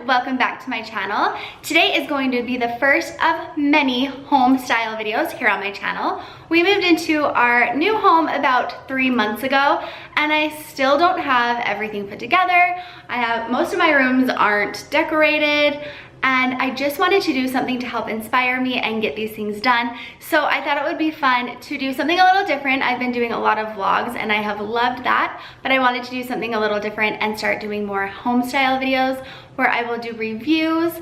welcome back to my channel. Today is going to be the first of many home style videos here on my channel. We moved into our new home about 3 months ago and I still don't have everything put together. Most of my rooms aren't decorated and I just wanted to do something to help inspire me and get these things done. So I thought it would be fun to do something a little different. I've been doing a lot of vlogs and I have loved that, but I wanted to do something a little different and start doing more home style videos where I will do reviews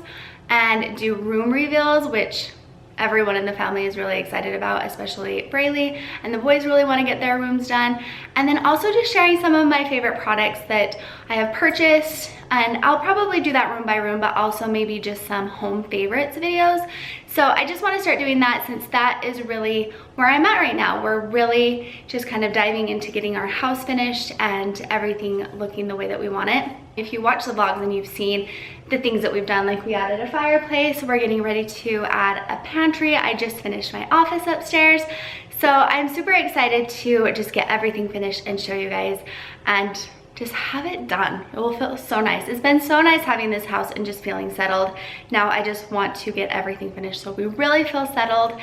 and do room reveals, which everyone in the family is really excited about, especially Braylee, and the boys really want to get their rooms done. And then also just sharing some of my favorite products that I have purchased, and I'll probably do that room by room, but also maybe just some home favorites videos. So I just want to start doing that since that is really where I'm at right now. We're really just kind of diving into getting our house finished and everything looking the way that we want it. If you watch the vlogs and you've seen the things that we've done, like we added a fireplace, we're getting ready to add a pantry. I just finished my office upstairs. So I'm super excited to just get everything finished and show you guys and just have it done. It will feel so nice. It's been so nice having this house and just feeling settled. Now I just want to get everything finished so we really feel settled.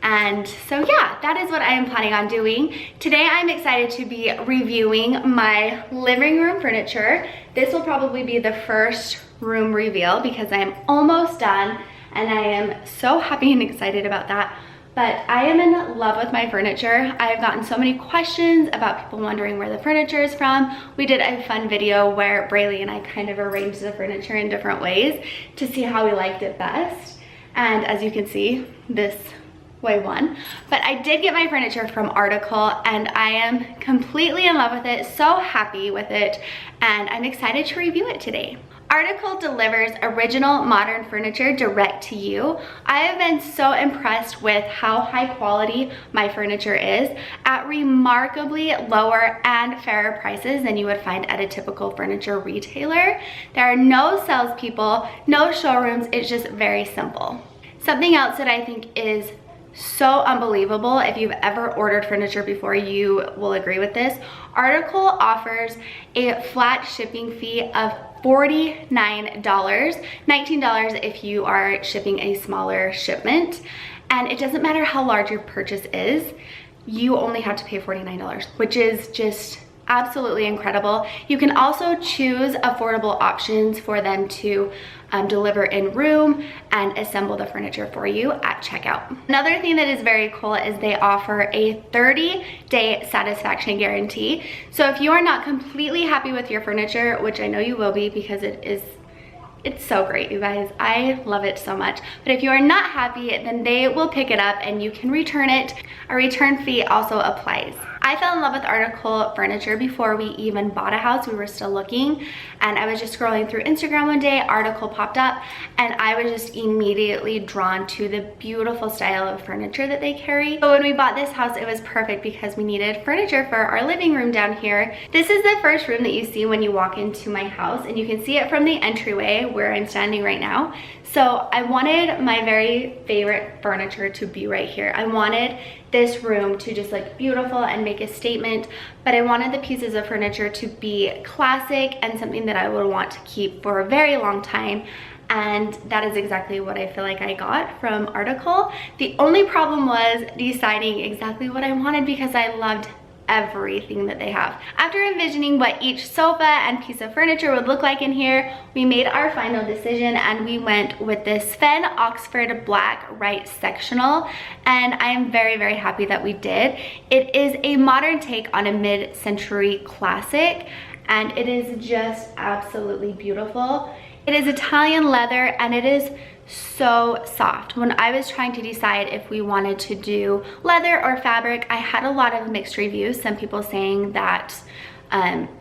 And so yeah, that is what I am planning on doing. Today I'm excited to be reviewing my living room furniture. This will probably be the first room reveal because I am almost done and I am so happy and excited about that. But I am in love with my furniture. I have gotten so many questions about people wondering where the furniture is from. We did a fun video where Braylee and I kind of arranged the furniture in different ways to see how we liked it best. And as you can see, this way one. But I did get my furniture from Article and I am completely in love with it, so happy with it, and I'm excited to review it today. Article delivers original modern furniture direct to you. I have been so impressed with how high quality my furniture is at remarkably lower and fairer prices than you would find at a typical furniture retailer. There are no salespeople, no showrooms, it's just very simple. Something else that I think is so unbelievable, if you've ever ordered furniture before, you will agree with this. Article offers a flat shipping fee of $49, $19 if you are shipping a smaller shipment. And it doesn't matter how large your purchase is, you only have to pay $49, which is just absolutely incredible. You can also choose affordable options for them to deliver in room and assemble the furniture for you at checkout. Another thing that is very cool is they offer a 30-day satisfaction guarantee. So if you are not completely happy with your furniture, which I know you will be because it's so great, you guys. I love it so much. But if you are not happy, then they will pick it up and you can return it. A return fee also applies. I fell in love with Article furniture before we even bought a house. We were still looking and I was just scrolling through Instagram one day, Article popped up and I was just immediately drawn to the beautiful style of furniture that they carry. So when we bought this house, it was perfect because we needed furniture for our living room down here. This is the first room that you see when you walk into my house and you can see it from the entryway where I'm standing right now. So I wanted my very favorite furniture to be right here. I wanted this room to just look beautiful and make a statement, but I wanted the pieces of furniture to be classic and something that I would want to keep for a very long time. And that is exactly what I feel like I got from Article. The only problem was deciding exactly what I wanted because I loved everything that they have. After envisioning what each sofa and piece of furniture would look like in here, we made our final decision and we went with this Sven Oxford Black right sectional, and I am very, very happy that we did. It is a modern take on a mid-century classic and it is just absolutely beautiful. It is Italian leather and it is so soft. When I was trying to decide if we wanted to do leather or fabric, I had a lot of mixed reviews. Some people saying that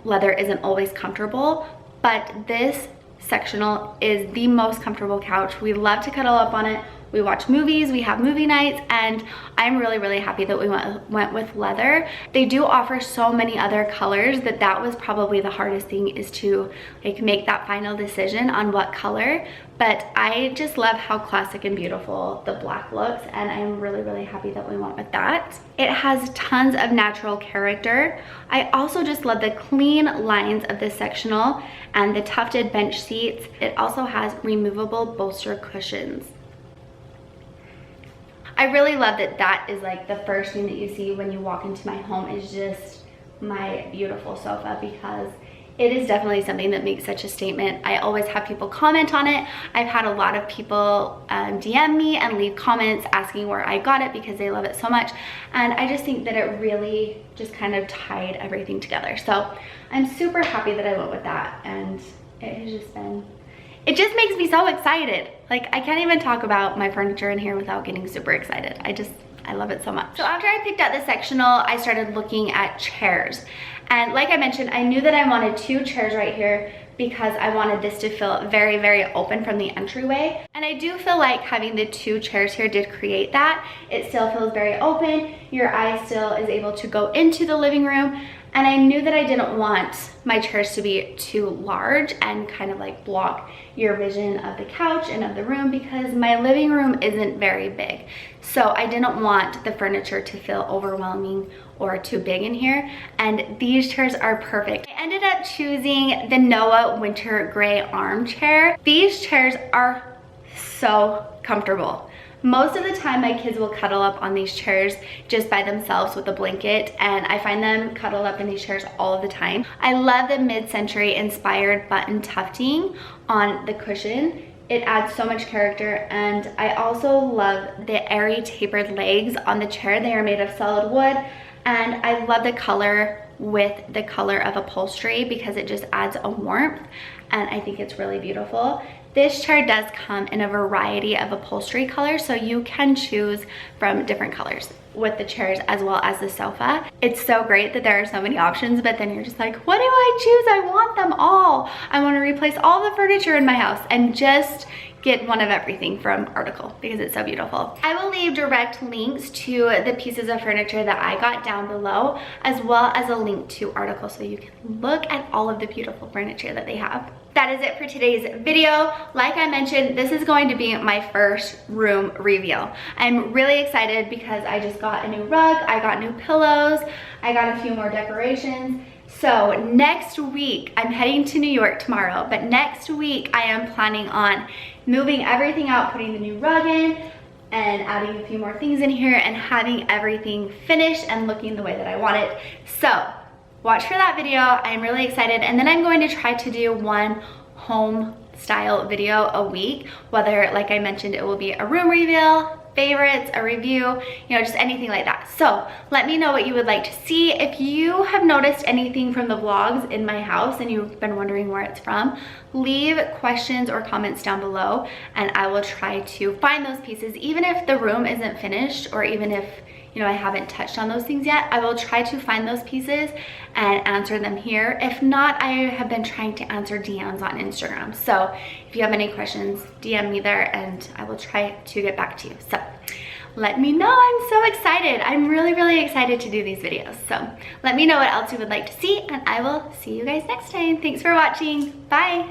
leather isn't always comfortable, but this sectional is the most comfortable couch. We love to cuddle up on it we watch movies, we have movie nights, and I'm really happy that we went with leather. They do offer so many other colors that was probably the hardest thing, is to like make that final decision on what color. But I just love how classic and beautiful the black looks, and I'm really happy that we went with that. It has tons of natural character. I also just love the clean lines of this sectional and the tufted bench seats. It also has removable bolster cushions. I really love that is like the first thing that you see when you walk into my home, is just my beautiful sofa, because it is definitely something that makes such a statement. I always have people comment on it. I've had a lot of people DM me and leave comments asking where I got it, because they love it so much. And I just think that it really just kind of tied everything together. So I'm super happy that I went with that. And it has just been, it just makes me so excited. Like, I can't even talk about my furniture in here without getting super excited. I love it so much. So after I picked out the sectional, I started looking at chairs. And like I mentioned, I knew that I wanted 2 chairs right here, because I wanted this to feel very open from the entryway. And I do feel like having the 2 chairs here did create that. It still feels very open. Your eye still is able to go into the living room. And I knew that I didn't want my chairs to be too large and kind of like block your vision of the couch and of the room, because my living room isn't very big. So I didn't want the furniture to feel overwhelming or too big in here. And these chairs are perfect. I ended up choosing the Noah Winter Gray armchair. These chairs are so comfortable. Most of the time my kids will cuddle up on these chairs just by themselves with a blanket, and I find them cuddled up in these chairs all of the time. I love the mid-century inspired button tufting on the cushion. It adds so much character, and I also love the Airy tapered legs on the chair. They are made of solid wood, and I love the color with the color of upholstery, because it just adds a warmth, and I think it's really beautiful. This chair does come in a variety of upholstery colors, so you can choose from different colors with the chairs as well as the sofa. It's so great that there are so many options, but then you're just like, what do I choose? I want them all. I want to replace all the furniture in my house and just get one of everything from Article, because it's so beautiful. I will leave direct links to the pieces of furniture that I got down below, as well as a link to Article, so you can look at all of the beautiful furniture that they have. That is it for today's video. Like I mentioned, this is going to be my first room reveal. I'm really excited because I just got a new rug, I got new pillows, I got a few more decorations. So next week, I'm heading to New York tomorrow, but next week I am planning on moving everything out, putting the new rug in, and adding a few more things in here and having everything finished and looking the way that I want it. So watch for that video. I'm really excited. And then I'm going to try to do one home style video a week, whether, like I mentioned, it will be a room reveal, favorites, a review, you know, just anything like that. So let me know what you would like to see. If you have noticed anything from the vlogs in my house and you've been wondering where it's from, leave questions or comments down below, and I will try to find those pieces. Even if the room isn't finished, or even if, you know, I haven't touched on those things yet, I will try to find those pieces and answer them here. If not, I have been trying to answer DMs on Instagram. So if you have any questions, DM me there and I will try to get back to you. So let me know. I'm so excited. I'm really excited to do these videos. So let me know what else you would like to see, and I will see you guys next time. Thanks for watching. Bye.